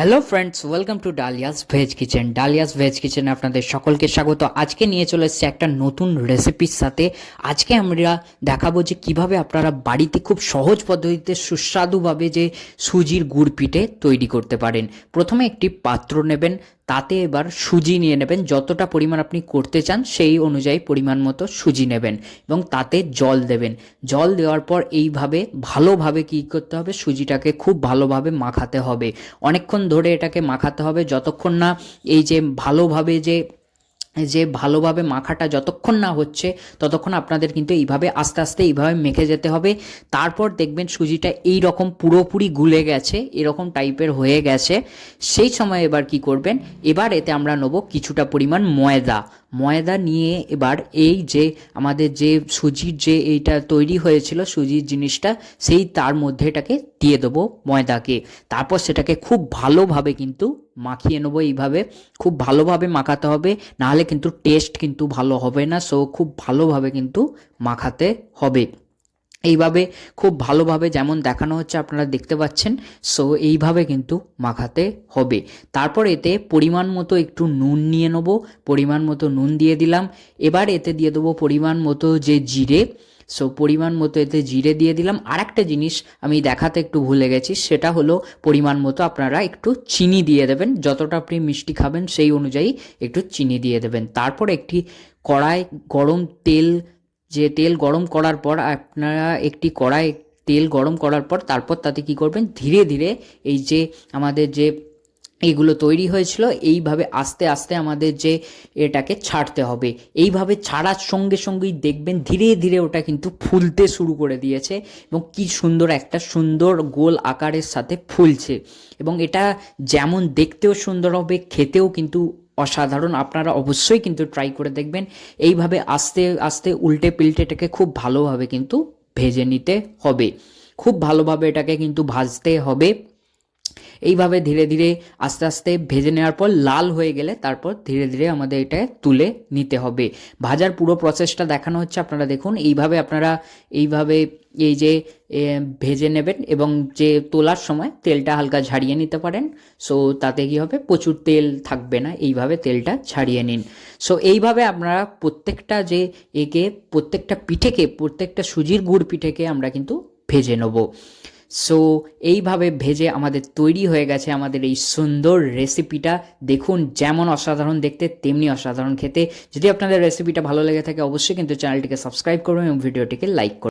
Hello friends, welcome to Dalia's veg kitchen. Dalia's veg কিচেনে আপনাদের সকলকে স্বাগত। আজকে নিয়ে চলে এসেছি একটা নতুন রেসিপির সাথে। আজকে আমরা দেখাবো যে কিভাবে আপনারা বাড়িতে খুব সহজ পদ্ধতিতে সুস্বাদুভাবে যে সুজির গুড় পিঠে তৈরি করতে পারেন। প্রথমে একটি পাত্র নেবেন, তাতে এবার সুজি নিয়ে নেবেন। যতটা পরিমাণ আপনি করতে চান সেই অনুযায়ী পরিমাণ মতো সুজি নেবেন এবং তাতে জল দেবেন। জল দেওয়ার পর এইভাবে ভালোভাবে কী করতে হবে, সুজিটাকে খুব ভালোভাবে মাখাতে হবে। অনেকক্ষণ ধরে এটাকে মাখাতে হবে, যতক্ষণ না এই যে ভালোভাবে মাখাটা যতক্ষণ না হচ্ছে ততক্ষণ আপনাদের কিন্তু এইভাবে আস্তে আস্তে এইভাবে মেখে যেতে হবে। তারপর দেখবেন সুজিটা এই রকম পুরোপুরি গুলে গেছে, এরকম টাইপের হয়ে গেছে। সেই সময় এবার কি করবেন, এবার এতে আমরা নেব কিছুটা পরিমাণ ময়দা নিয়ে এবার এই যে আমাদের যে সুজির যে এইটা তৈরি হয়েছিল সুজির জিনিসটা, সেই তার মধ্যে এটাকে দিয়ে দেবো ময়দাকে। তারপর সেটাকে খুব ভালোভাবে কিন্তু মাখিয়ে নেবো। এইভাবে খুব ভালোভাবে মাখাতে হবে, নাহলে কিন্তু টেস্ট কিন্তু ভালো হবে না। সো খুব ভালোভাবে কিন্তু মাখাতে হবে। এইভাবে খুব ভালোভাবে যেমন দেখানো হচ্ছে আপনারা দেখতে পাচ্ছেন, সো এইভাবে কিন্তু মাখাতে হবে। তারপর এতে পরিমাণ মতো একটু নুন নিয়ে নেব, পরিমাণ মতো নুন দিয়ে দিলাম। এবার এতে দিয়ে দেবো পরিমাণ মতো যে জিরে, সো পরিমাণ মতো এতে জিরে দিয়ে দিলাম। আর একটা জিনিস আমি দেখাতে একটু ভুলে গেছি, সেটা হলো পরিমাণ মতো আপনারা একটু চিনি দিয়ে দেবেন। যতটা আপনি মিষ্টি খাবেন সেই অনুযায়ী একটু চিনি দিয়ে দেবেন। তারপর একটি কড়াই গরম তেল গরম করার পর আপনারা একটি কড়াই তেল গরম করার পর তারপর তাতে কি করবেন, ধীরে ধীরে এই যে আমাদের যে এইগুলো তৈরি হয়েছিল এইভাবে আস্তে আস্তে আমাদের যে এটাকে ছাড়তে হবে। এইভাবে ছাড়ার সঙ্গে সঙ্গেই দেখবেন ধীরে ধীরে ওটা কিন্তু ফুলতে শুরু করে দিয়েছে এবং কি সুন্দর একটা সুন্দর গোল আকারের সাথে ফুলছে। এবং এটা যেমন দেখতেও সুন্দর হবে, খেতেও কিন্তু অসাধারণ। আপনারা অবশ্যই কিন্তু ট্রাই করে দেখবেন। এইভাবে আস্তে আস্তে উল্টে পিল্টে এটাকে খুব ভালোভাবে কিন্তু ভেজে নিতে হবে, খুব ভালোভাবে এটাকে কিন্তু ভাজতে হবে। এইভাবে ধীরে ধীরে আস্তে আস্তে ভেজে নেওয়ার পর লাল হয়ে গেলে তারপর ধীরে ধীরে আমাদের এটা তুলে নিতে হবে। ভাজার পুরো প্রসেসটা দেখানো হচ্ছে, আপনারা দেখুন। আপনারা এইভাবে এই যে ভেজে নেবেন এবং যে তোলার সময় তেলটা হালকা ঝাড়িয়ে নিতে পারেন। সো তাতে কি হবে, প্রচুর তেল থাকবে না, এইভাবে তেলটা ছাড়িয়ে নিন। সো এইভাবে আপনারা প্রত্যেকটা সুজির গুড় পিঠেকে আমরা কিন্তু ভেজে নেব। সো এইভাবে ভেজে আমাদের তৈরি হয়ে গেছে আমাদের এই সুন্দর রেসিপিটা। দেখুন যেমন অসাধারণ দেখতে তেমনি অসাধারণ খেতে। যদি আপনাদের রেসিপিটা ভালো লেগে থাকে অবশ্যই কিন্তু চ্যানেলটিকে সাবস্ক্রাইব করবেন এবং ভিডিওটিকে লাইক করবেন।